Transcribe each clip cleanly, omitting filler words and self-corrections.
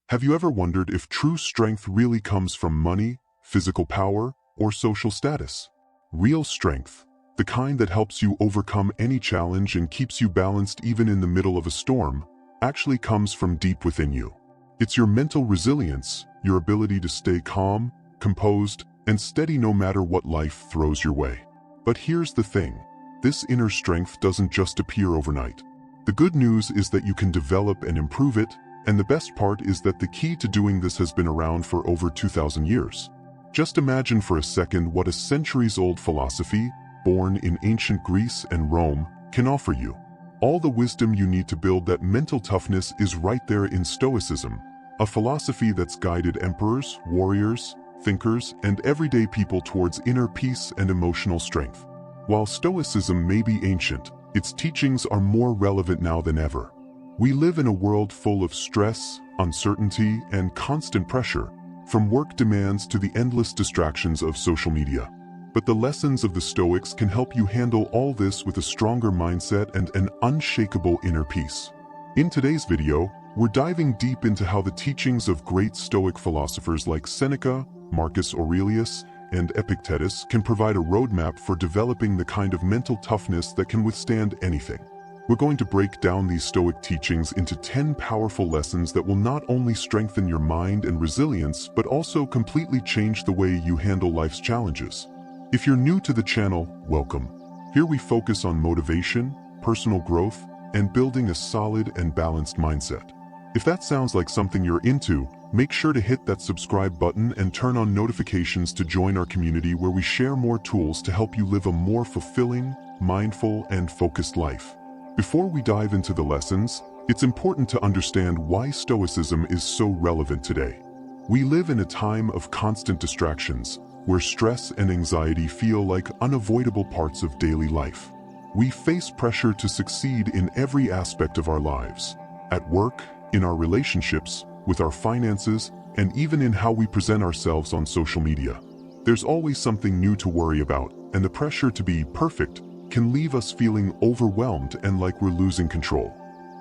Have you ever wondered if true strength really comes from money, physical power, or social status? Real strength, the kind that helps you overcome any challenge and keeps you balanced even in the middle of a storm, actually comes from deep within you. It's your mental resilience, your ability to stay calm, composed, and steady no matter what life throws your way. But here's the thing, this inner strength doesn't just appear overnight. The good news is that you can develop and improve it, and the best part is that the key to doing this has been around for over 2,000 years. Just imagine for a second what a centuries-old philosophy, born in ancient Greece and Rome, can offer you. All the wisdom you need to build that mental toughness is right there in Stoicism, a philosophy that's guided emperors, warriors, thinkers, and everyday people towards inner peace and emotional strength. While Stoicism may be ancient, its teachings are more relevant now than ever. We live in a world full of stress, uncertainty, and constant pressure, from work demands to the endless distractions of social media. But the lessons of the Stoics can help you handle all this with a stronger mindset and an unshakable inner peace. In today's video, we're diving deep into how the teachings of great Stoic philosophers like Seneca, Marcus Aurelius, and Epictetus can provide a roadmap for developing the kind of mental toughness that can withstand anything. We're going to break down these Stoic teachings into 10 powerful lessons that will not only strengthen your mind and resilience, but also completely change the way you handle life's challenges. If you're new to the channel, welcome. Here we focus on motivation, personal growth, and building a solid and balanced mindset. If that sounds like something you're into, make sure to hit that subscribe button and turn on notifications to join our community where we share more tools to help you live a more fulfilling, mindful, and focused life. Before we dive into the lessons, it's important to understand why Stoicism is so relevant today. We live in a time of constant distractions, where stress and anxiety feel like unavoidable parts of daily life. We face pressure to succeed in every aspect of our lives, at work, in our relationships, with our finances, and even in how we present ourselves on social media. There's always something new to worry about, and the pressure to be perfect can leave us feeling overwhelmed and like we're losing control.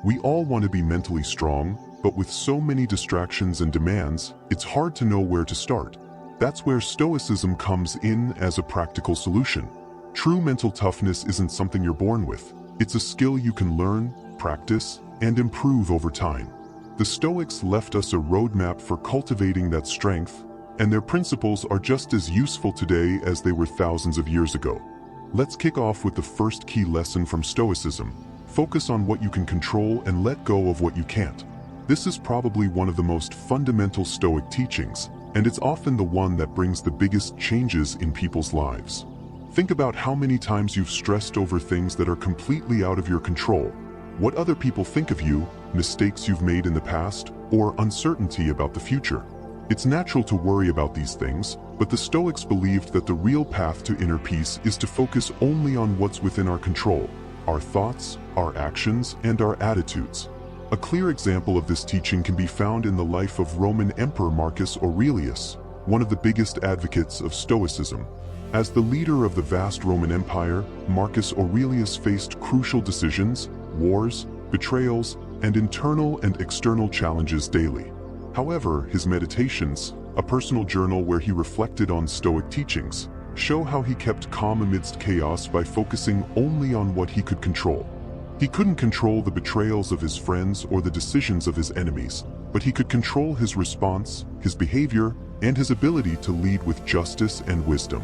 We all want to be mentally strong, but with so many distractions and demands, it's hard to know where to start. That's where Stoicism comes in as a practical solution. True mental toughness isn't something you're born with. It's a skill you can learn, practice, and improve over time. The Stoics left us a roadmap for cultivating that strength, and their principles are just as useful today as they were thousands of years ago. Let's kick off with the first key lesson from Stoicism. Focus on what you can control and let go of what you can't. This is probably one of the most fundamental Stoic teachings, and it's often the one that brings the biggest changes in people's lives. Think about how many times you've stressed over things that are completely out of your control. What other people think of you, mistakes you've made in the past, or uncertainty about the future. It's natural to worry about these things, but the Stoics believed that the real path to inner peace is to focus only on what's within our control, our thoughts, our actions, and our attitudes. A clear example of this teaching can be found in the life of Roman Emperor Marcus Aurelius, one of the biggest advocates of Stoicism. As the leader of the vast Roman Empire, Marcus Aurelius faced crucial decisions, wars, betrayals, and internal and external challenges daily. However, his meditations, a personal journal where he reflected on Stoic teachings, show how he kept calm amidst chaos by focusing only on what he could control. He couldn't control the betrayals of his friends or the decisions of his enemies, but he could control his response, his behavior, and his ability to lead with justice and wisdom.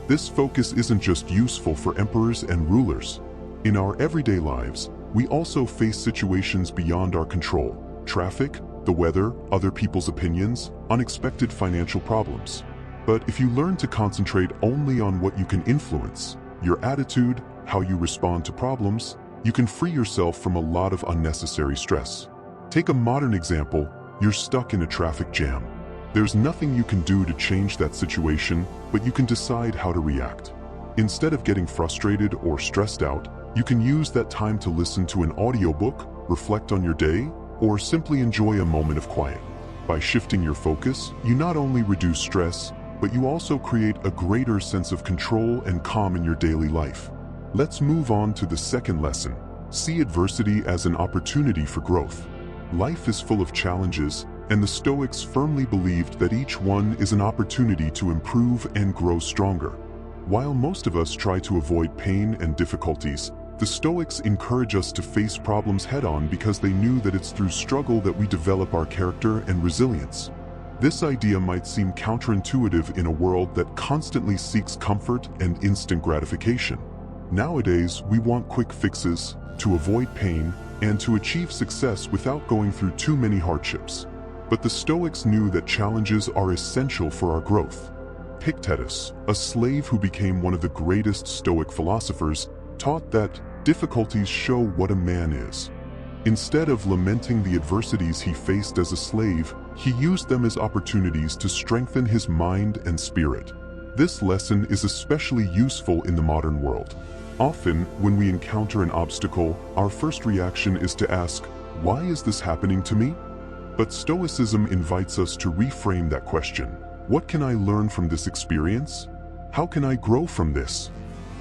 This focus isn't just useful for emperors and rulers. In our everyday lives, we also face situations beyond our control: traffic, the weather, other people's opinions, unexpected financial problems. But if you learn to concentrate only on what you can influence, your attitude, how you respond to problems, you can free yourself from a lot of unnecessary stress. Take a modern example: you're stuck in a traffic jam. There's nothing you can do to change that situation, but you can decide how to react. Instead of getting frustrated or stressed out, you can use that time to listen to an audiobook, reflect on your day, or simply enjoy a moment of quiet. By shifting your focus, you not only reduce stress, but you also create a greater sense of control and calm in your daily life. Let's move on to the second lesson. See adversity as an opportunity for growth. Life is full of challenges, and the Stoics firmly believed that each one is an opportunity to improve and grow stronger. While most of us try to avoid pain and difficulties, the Stoics encourage us to face problems head-on because they knew that it's through struggle that we develop our character and resilience. This idea might seem counterintuitive in a world that constantly seeks comfort and instant gratification. Nowadays, we want quick fixes, to avoid pain, and to achieve success without going through too many hardships. But the Stoics knew that challenges are essential for our growth. Epictetus, a slave who became one of the greatest Stoic philosophers, taught that difficulties show what a man is. Instead of lamenting the adversities he faced as a slave, he used them as opportunities to strengthen his mind and spirit. This lesson is especially useful in the modern world. Often, when we encounter an obstacle, our first reaction is to ask, "Why is this happening to me?" But Stoicism invites us to reframe that question. What can I learn from this experience? How can I grow from this?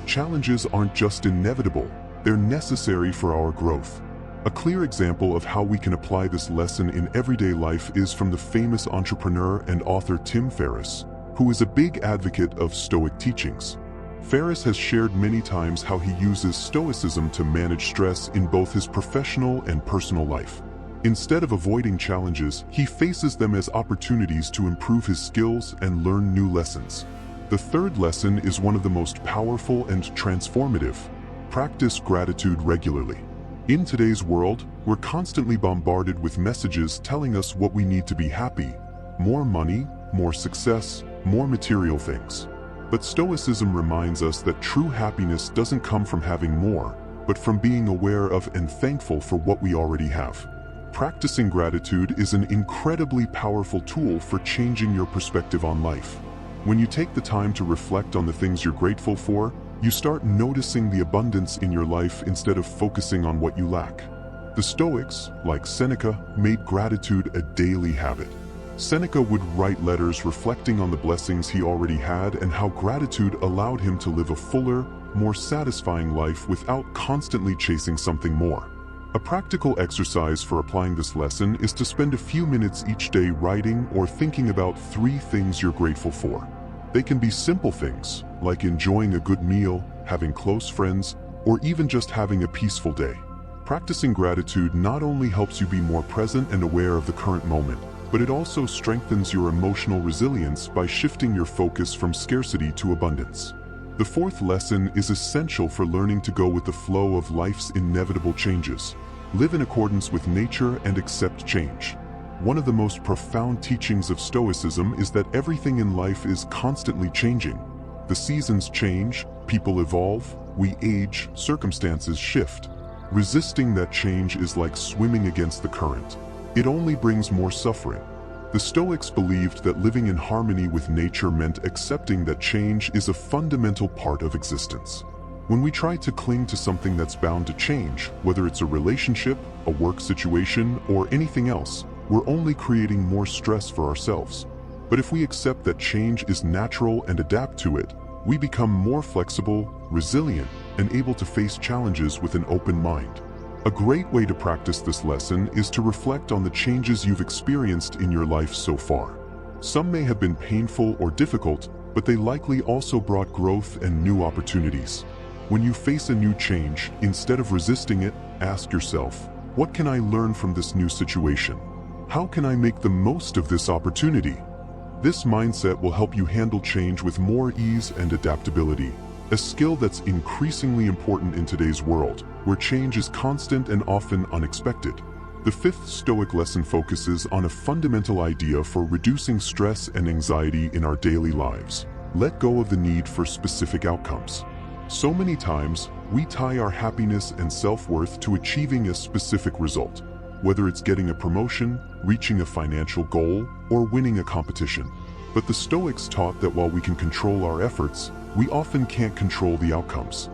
Challenges aren't just inevitable, they're necessary for our growth. A clear example of how we can apply this lesson in everyday life is from the famous entrepreneur and author Tim Ferriss, who is a big advocate of Stoic teachings. Ferriss has shared many times how he uses Stoicism to manage stress in both his professional and personal life. Instead of avoiding challenges, he faces them as opportunities to improve his skills and learn new lessons. The third lesson is one of the most powerful and transformative. Practice gratitude regularly. In today's world, we're constantly bombarded with messages telling us what we need to be happy: more money, more success, more material things. But Stoicism reminds us that true happiness doesn't come from having more, but from being aware of and thankful for what we already have. Practicing gratitude is an incredibly powerful tool for changing your perspective on life. When you take the time to reflect on the things you're grateful for, you start noticing the abundance in your life instead of focusing on what you lack. The Stoics, like Seneca, made gratitude a daily habit. Seneca would write letters reflecting on the blessings he already had and how gratitude allowed him to live a fuller, more satisfying life without constantly chasing something more. A practical exercise for applying this lesson is to spend a few minutes each day writing or thinking about 3 things you're grateful for. They can be simple things, like enjoying a good meal, having close friends, or even just having a peaceful day. Practicing gratitude not only helps you be more present and aware of the current moment, but it also strengthens your emotional resilience by shifting your focus from scarcity to abundance. The fourth lesson is essential for learning to go with the flow of life's inevitable changes. Live in accordance with nature and accept change. One of the most profound teachings of Stoicism is that everything in life is constantly changing. The seasons change, people evolve, we age, circumstances shift. Resisting that change is like swimming against the current. It only brings more suffering. The Stoics believed that living in harmony with nature meant accepting that change is a fundamental part of existence. When we try to cling to something that's bound to change, whether it's a relationship, a work situation, or anything else, we're only creating more stress for ourselves. But if we accept that change is natural and adapt to it, we become more flexible, resilient, and able to face challenges with an open mind. A great way to practice this lesson is to reflect on the changes you've experienced in your life so far. Some may have been painful or difficult, but they likely also brought growth and new opportunities. When you face a new change, instead of resisting it, ask yourself, what can I learn from this new situation? How can I make the most of this opportunity? This mindset will help you handle change with more ease and adaptability, a skill that's increasingly important in today's world, where change is constant and often unexpected. The fifth Stoic lesson focuses on a fundamental idea for reducing stress and anxiety in our daily lives. Let go of the need for specific outcomes. So many times, we tie our happiness and self-worth to achieving a specific result, whether it's getting a promotion, reaching a financial goal, or winning a competition. But the Stoics taught that while we can control our efforts, we often can't control the outcomes.